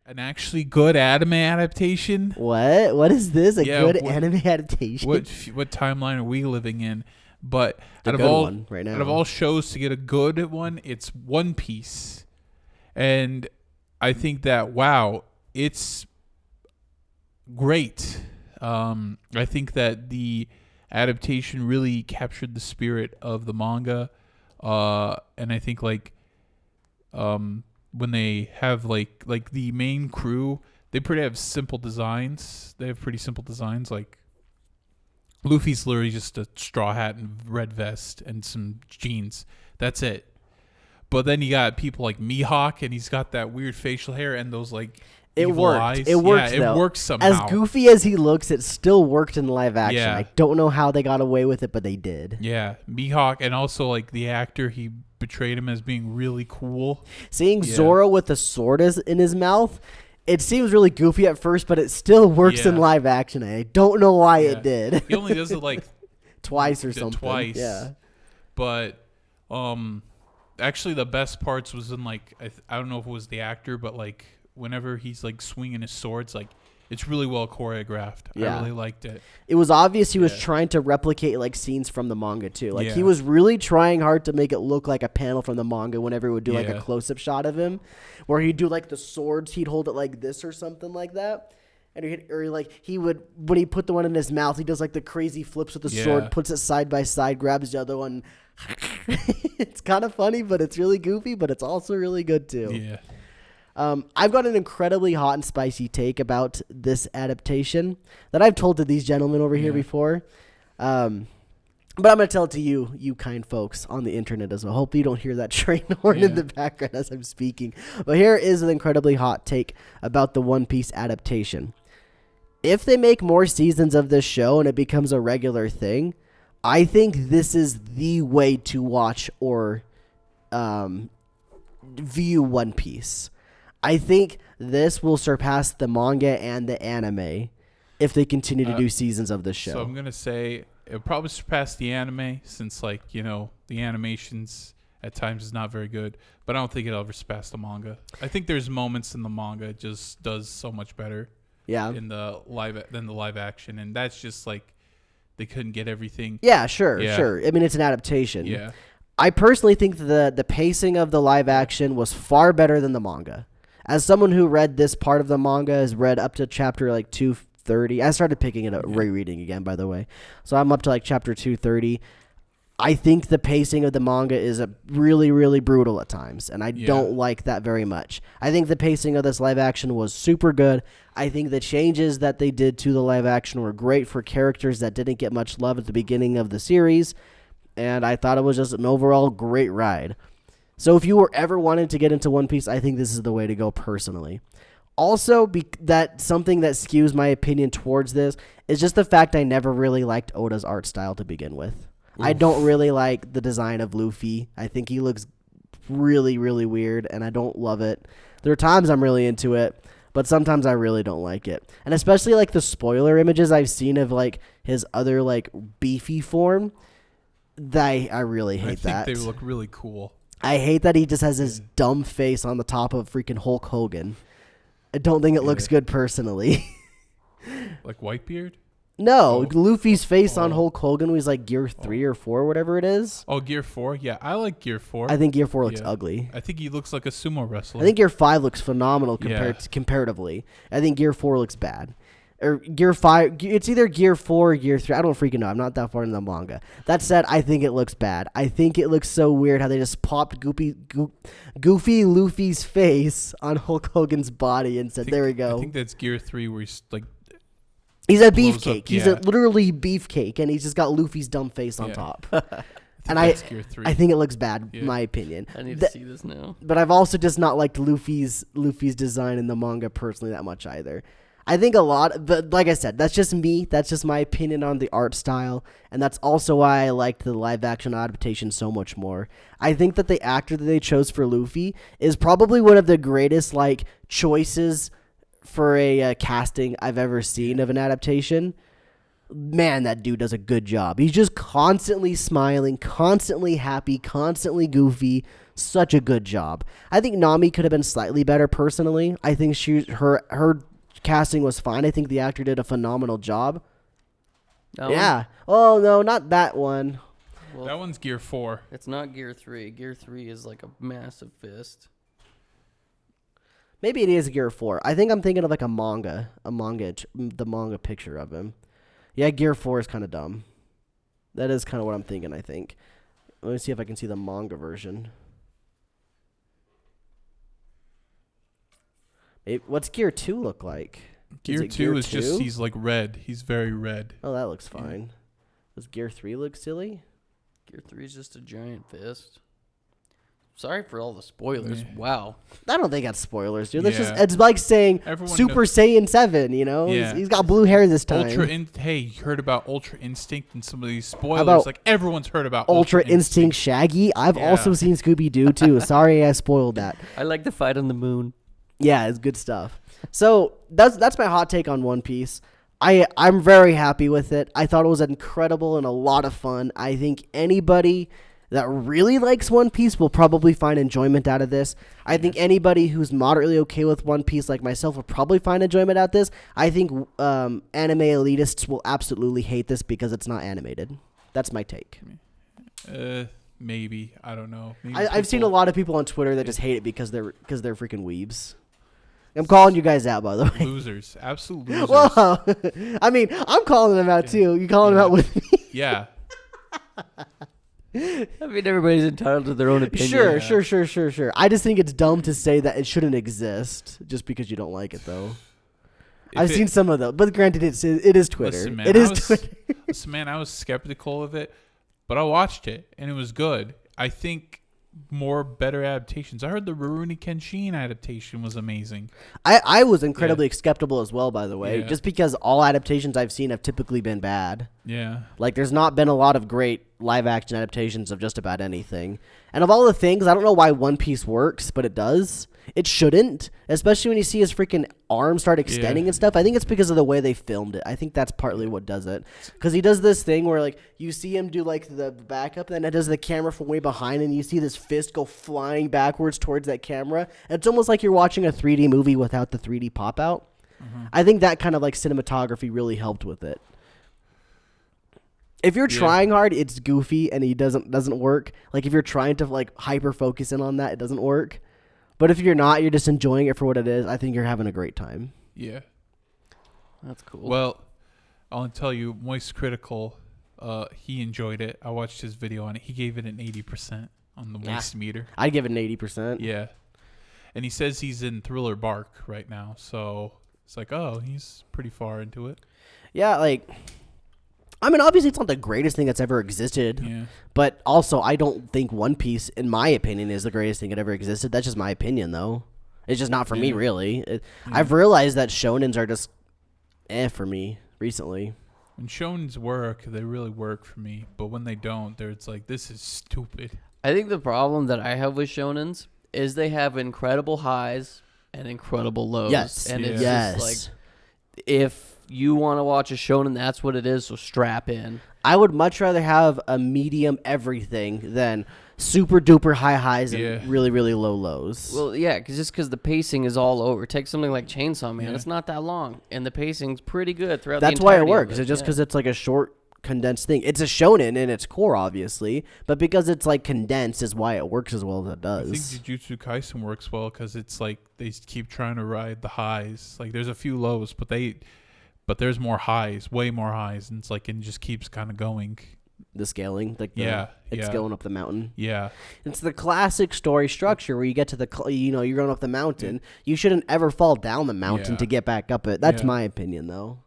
an actually good anime adaptation. What is this? Good anime adaptation? What timeline are we living in? But out of all shows to get a good one, it's One Piece. And I think that, wow, it's great. I think that the adaptation really captured the spirit of the manga. And I think when they have like the main crew, they have simple designs. They have pretty simple designs. Like Luffy's literally just a straw hat and red vest and some jeans. That's it. But then you got people like Mihawk, and he's got that weird facial hair and those evil eyes. It worked. Yeah, it works somehow. As goofy as he looks, it still worked in live action. Yeah. I don't know how they got away with it, but they did. Yeah, Mihawk, and also the actor, he betrayed him as being really cool. Seeing Zoro with a sword in his mouth, it seems really goofy at first, but it still works in live action. I don't know why it did. He only does it twice or something. Twice. Yeah. But actually the best parts was in I don't know if it was the actor, but whenever he's swinging his swords, it's really well choreographed. Yeah. I really liked it. It was obvious he was trying to replicate scenes from the manga too. He was really trying hard to make it look like a panel from the manga whenever he would do a close-up shot of him, where he'd do the swords, he'd hold it like this or something like that. And he would, when he put the one in his mouth, he does the crazy flips with the sword, puts it side by side, grabs the other one. It's kind of funny, but it's really goofy, but it's also really good too. Yeah. I've got an incredibly hot and spicy take about this adaptation that I've told to these gentlemen over here before. But I'm going to tell it to you kind folks on the internet as well. Hopefully you don't hear that train horn in the background as I'm speaking. But here is an incredibly hot take about the One Piece adaptation. If they make more seasons of this show and it becomes a regular thing, I think this is the way to watch or view One Piece. I think this will surpass the manga and the anime if they continue to do seasons of this show. So I'm going to say it'll probably surpass the anime since, the animations at times is not very good. But I don't think it'll ever surpass the manga. I think there's moments in the manga it just does so much better than the live action. And that's just, they couldn't get everything. Yeah, sure. I mean, it's an adaptation. Yeah. I personally think the pacing of the live action was far better than the manga. As someone who read this part of the manga, has read up to chapter 230. I started picking it up, rereading again, by the way. So I'm up to chapter 230. I think the pacing of the manga is really, really brutal at times, and I don't like that very much. I think the pacing of this live action was super good. I think the changes that they did to the live action were great for characters that didn't get much love at the beginning of the series, and I thought it was just an overall great ride. So if you were ever wanting to get into One Piece, I think this is the way to go personally. Also, that something that skews my opinion towards this is just the fact I never really liked Oda's art style to begin with. Oof. I don't really like the design of Luffy. I think he looks really, really weird, and I don't love it. There are times I'm really into it, but sometimes I really don't like it. And especially the spoiler images I've seen of his other beefy form, I really hate that. I think they look really cool. I hate that he just has his dumb face on the top of freaking Hulk Hogan. I don't think it looks good personally. Like Whitebeard? No, Luffy's face on Hulk Hogan was Gear 3 or 4, whatever it is. Oh, Gear 4? Yeah, I like Gear 4. I think Gear 4 looks ugly. I think he looks like a sumo wrestler. I think Gear 5 looks phenomenal comparatively. I think Gear 4 looks bad. Or Gear 5, it's either Gear 4 or Gear 3. I don't freaking know. I'm not that far in the manga. That said, I think it looks bad. I think it looks so weird how they just popped Goofy Luffy's face on Hulk Hogan's body and said, there we go. I think that's Gear 3 where he's he's a beefcake. He's a literally beefcake, and he's just got Luffy's dumb face on top. I think it looks bad, in my opinion. I need to see this now. But I've also just not liked Luffy's design in the manga personally that much either. I think but like I said, that's just me. That's just my opinion on the art style, and that's also why I liked the live-action adaptation so much more. I think that the actor that they chose for Luffy is probably one of the greatest choices for a casting I've ever seen of an adaptation. Man, that dude does a good job. He's just constantly smiling, constantly happy, constantly goofy, such a good job. I think Nami could have been slightly better personally. I think her casting was fine. I think the actor did a phenomenal job. Yeah. Oh no, not that one. Well, that one's Gear 4. It's not Gear 3. Gear 3 is like a massive fist. Maybe it is Gear 4. I think I'm thinking of like the manga picture of him. Yeah, Gear 4 is kind of dumb. That is kind of what I'm thinking, I think. Let me see if I can see the manga version. What's Gear 2 look like? Gear 2 is just, he's like red. He's very red. Oh, that looks fine. Does Gear 3 look silly? Gear 3 is just a giant fist. Sorry for all the spoilers. Yeah. Wow. I don't think that's spoilers, dude. That's it's like saying Super Saiyan 7, you know? Yeah. He's got blue hair this time. Hey, you heard about Ultra Instinct and some of these spoilers. Like, everyone's heard about Ultra Instinct Shaggy. I've also seen Scooby-Doo, too. Sorry I spoiled that. I like the fight on the moon. Yeah, it's good stuff. So that's my hot take on One Piece. I'm very happy with it. I thought it was incredible and a lot of fun. I think anybody that really likes One Piece will probably find enjoyment out of this. I think anybody who's moderately okay with One Piece like myself will probably find enjoyment out of this. I think anime elitists will absolutely hate this because it's not animated. That's my take. Maybe. I don't know. I've seen a lot of people on Twitter that just hate it because they're freaking weebs. I'm calling you guys out, by the way. Losers. Absolute losers. Well, I mean, I'm calling them out, too. You calling them out with me? Yeah. I mean, everybody's entitled to their own opinion. Sure. I just think it's dumb to say that it shouldn't exist just because you don't like it, though. I've seen some of them, but granted, it is Twitter. Listen, man, Twitter. Listen, man, I was skeptical of it, but I watched it, and it was good. I think better adaptations. I heard the Rurouni Kenshin adaptation was amazing. I was incredibly skeptical as well, by the way, just because all adaptations I've seen have typically been bad. Yeah. Like, there's not been a lot of great live-action adaptations of just about anything. And of all the things, I don't know why One Piece works, but it does. It shouldn't, especially when you see his freaking arm start extending and stuff. I think it's because of the way they filmed it. I think that's partly what does it. Because he does this thing where, like, you see him do, like, the backup, and then it does the camera from way behind, and you see this fist go flying backwards towards that camera. And it's almost like you're watching a 3D movie without the 3D pop-out. Mm-hmm. I think that kind of, like, cinematography really helped with it. If you're trying hard, it's goofy, and it doesn't work. Like, if you're trying to, like, hyper-focus in on that, it doesn't work. But if you're not, you're just enjoying it for what it is, I think you're having a great time. Yeah. That's cool. Well, I'll tell you, Moist Critical, he enjoyed it. I watched his video on it. He gave it an 80% on the Moist meter. I'd give it an 80%. Yeah. And he says he's in Thriller Bark right now. So it's like, oh, he's pretty far into it. Yeah, like, I mean, obviously it's not the greatest thing that's ever existed. Yeah. But also, I don't think One Piece, in my opinion, is the greatest thing that ever existed. That's just my opinion, though. It's just not for me, really. I've realized that shonens are just for me recently. When shonens work, they really work for me. But when they don't, it's like, this is stupid. I think the problem that I have with shonens is they have incredible highs and incredible lows. Yes. And it's just like, if you want to watch a shonen, that's what it is, so strap in. I would much rather have a medium everything than super duper high highs and really, really low lows. Well, yeah, because the pacing is all over. Take something like Chainsaw Man. It's not that long, and the pacing's pretty good throughout the entirety. That's why it works. It's just because it's like a short, condensed thing. It's a shonen in its core, obviously, but because it's like condensed is why it works as well as it does. I think Jujutsu Kaisen works well because it's like they keep trying to ride the highs. Like, there's a few lows, but there's more highs, way more highs, and it's like it just keeps kind of going. The scaling, like it's going up the mountain. Yeah, it's the classic story structure where you get to you're going up the mountain. You shouldn't ever fall down the mountain to get back up it. That's my opinion, though.